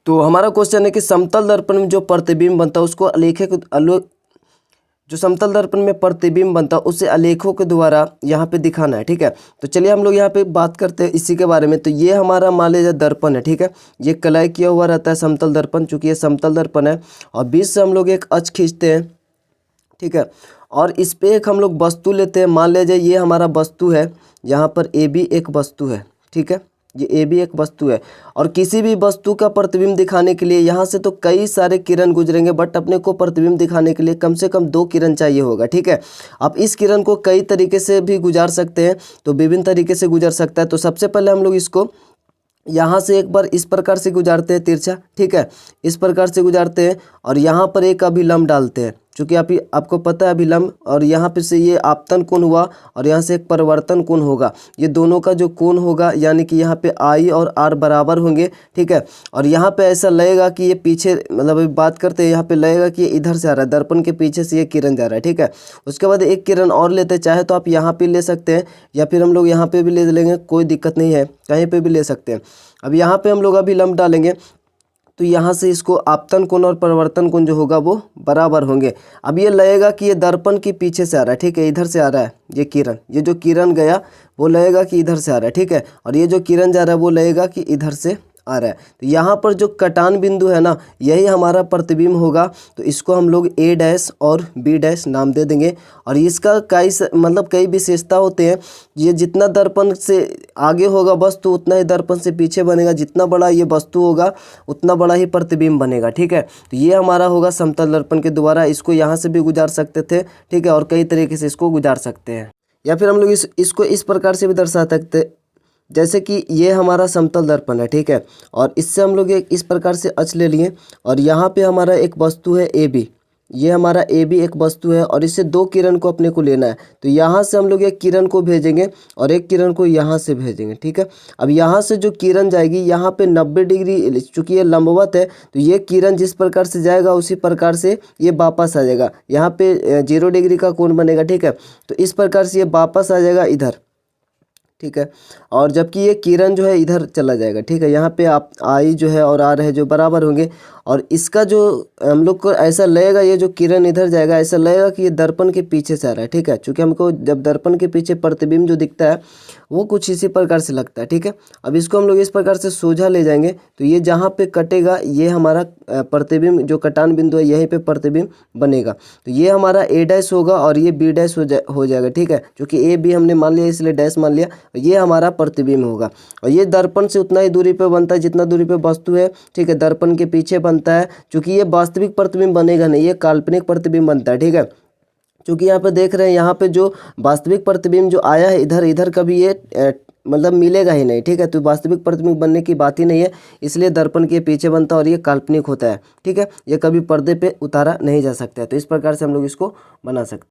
तो हमारा क्वेश्चन है कि समतल दर्पण में जो प्रतिबिंब बनता है उसको आलेखक जो समतल दर्पण में प्रतिबिंब बनता है उसे आलेखों के द्वारा यहाँ पे दिखाना है। ठीक है, तो चलिए हम लोग यहाँ पे बात करते हैं इसी के बारे में। तो ये हमारा मान लीजिए दर्पण है। ठीक है, ये कलाई किया हुआ रहता है समतल दर्पण, चूंकि ये समतल दर्पण है और बीच से हम लोग एक अक्ष खींचते हैं। ठीक है, और इस पे एक हम लोग वस्तु लेते हैं। मान लीजिए ये हमारा वस्तु है, यहाँ पर ए भी एक वस्तु है। ठीक है, ये ए भी एक वस्तु है और किसी भी वस्तु का प्रतिबिंब दिखाने के लिए यहाँ से तो कई सारे किरण गुजरेंगे, बट अपने को प्रतिबिंब दिखाने के लिए कम से कम 2 किरण चाहिए होगा। ठीक है, अब इस किरण को कई तरीके से भी गुजार सकते हैं, तो विभिन्न तरीके से गुजर सकता है। तो सबसे पहले हम लोग इसको यहाँ से एक बार इस प्रकार से गुजारते हैं तिरछा। ठीक है, इस प्रकार से गुजारते हैं और यहाँ पर एक अभिलंब डालते हैं, क्योंकि आपको पता है अभिलंब, और यहाँ पे से ये आपतन कोण हुआ और यहाँ से एक परिवर्तन कोण होगा। ये दोनों का जो कोण होगा यानी कि यहाँ पे आई और आर बराबर होंगे। ठीक है, और यहाँ पे ऐसा लगेगा कि ये पीछे, मतलब अभी बात करते हैं, यहाँ पे लगेगा कि ये इधर से आ रहा है, दर्पण के पीछे से ये किरण जा रहा है। ठीक है, उसके बाद एक किरण और लेते हैं, चाहे तो आप यहाँ पे ले सकते हैं या फिर हम लोग यहाँ पे भी ले लेंगे, कोई दिक्कत नहीं है, कहीं पे भी ले सकते हैं। अब यहाँ पे हम लोग अभिलंब डालेंगे तो यहाँ से इसको आपतन कोण और परिवर्तन कोण जो होगा वो बराबर होंगे। अब ये लगेगा कि ये दर्पण के पीछे से आ रहा है। ठीक है, इधर से आ रहा है ये किरण, ये जो किरण गया वो लगेगा कि इधर से आ रहा है। ठीक है, और ये जो किरण जा रहा है वो लगेगा कि इधर से आ रहा है। तो यहाँ पर जो कटान बिंदु है ना, यही हमारा प्रतिबिंब होगा। तो इसको हम लोग ए डैश और बी डैश नाम दे देंगे। और इसका कई विशेषता होते हैं। ये जितना दर्पण से आगे होगा वस्तु उतना ही दर्पण से पीछे बनेगा, जितना बड़ा ये वस्तु होगा उतना बड़ा ही प्रतिबिंब बनेगा। ठीक है, तो ये हमारा होगा समतल दर्पण के द्वारा। इसको यहाँ से भी गुजार सकते थे। ठीक है, और कई तरीके से इसको गुजार सकते हैं, या फिर हम लोग इसको इस प्रकार से भी दर्शा सकते, जैसे कि ये हमारा समतल दर्पण है। ठीक है, और इससे हम लोग एक इस प्रकार से अक्ष ले लिए और यहाँ पे हमारा एक वस्तु है ए बी, ये हमारा ए बी एक वस्तु है और इससे 2 किरण को अपने को लेना है। तो यहाँ से हम लोग एक किरण को भेजेंगे और एक किरण को यहाँ से भेजेंगे। ठीक है, अब यहाँ से जो किरण जाएगी यहाँ पे 90 डिग्री, चूँकि ये लंबवत है तो ये किरण जिस प्रकार से जाएगा उसी प्रकार से ये वापस आ जाएगा। यहाँ पे 0 डिग्री का कोण बनेगा। ठीक है, तो इस प्रकार से ये वापस आ जाएगा इधर। ठीक है, और जबकि ये किरण जो है इधर चला जाएगा। ठीक है, यहाँ पे आप आई जो है और आर है जो बराबर होंगे, और इसका जो हम लोग को ऐसा लगेगा, ये जो किरण इधर जाएगा ऐसा लगेगा कि ये दर्पण के पीछे से आ रहा है। ठीक है, क्योंकि हमको जब दर्पण के पीछे प्रतिबिंब जो दिखता है वो कुछ इसी प्रकार से लगता है। ठीक है, अब इसको हम लोग इस प्रकार से सोझा ले जाएंगे तो ये जहाँ पे कटेगा ये हमारा प्रतिबिंब, जो कटान बिंदु है यहीं पे प्रतिबिंब बनेगा। तो ये हमारा ए डैश होगा और ये बी डैश हो जाएगा। ठीक है, क्योंकि ए बी हमने मान लिया इसलिए डैश मान लिया। ये हमारा प्रतिबिंब होगा और ये दर्पण से उतना ही दूरी पे बनता है जितना दूरी पे वस्तु है। ठीक है, दर्पण के पीछे बनता है, क्योंकि ये वास्तविक प्रतिबिंब बनेगा नहीं, ये काल्पनिक प्रतिबिंब बनता है। ठीक है, क्योंकि यहाँ पे देख रहे हैं, यहाँ पे जो वास्तविक प्रतिबिंब जो आया है इधर कभी ये मतलब मिलेगा ही नहीं। ठीक है, तो वास्तविक प्रतिबिंब बनने की बात ही नहीं है, इसलिए दर्पण के पीछे बनता है और ये काल्पनिक होता है। ठीक है, ये कभी पर्दे पे उतारा नहीं जा सकता है। तो इस प्रकार से हम लोग इसको बना सकते हैं।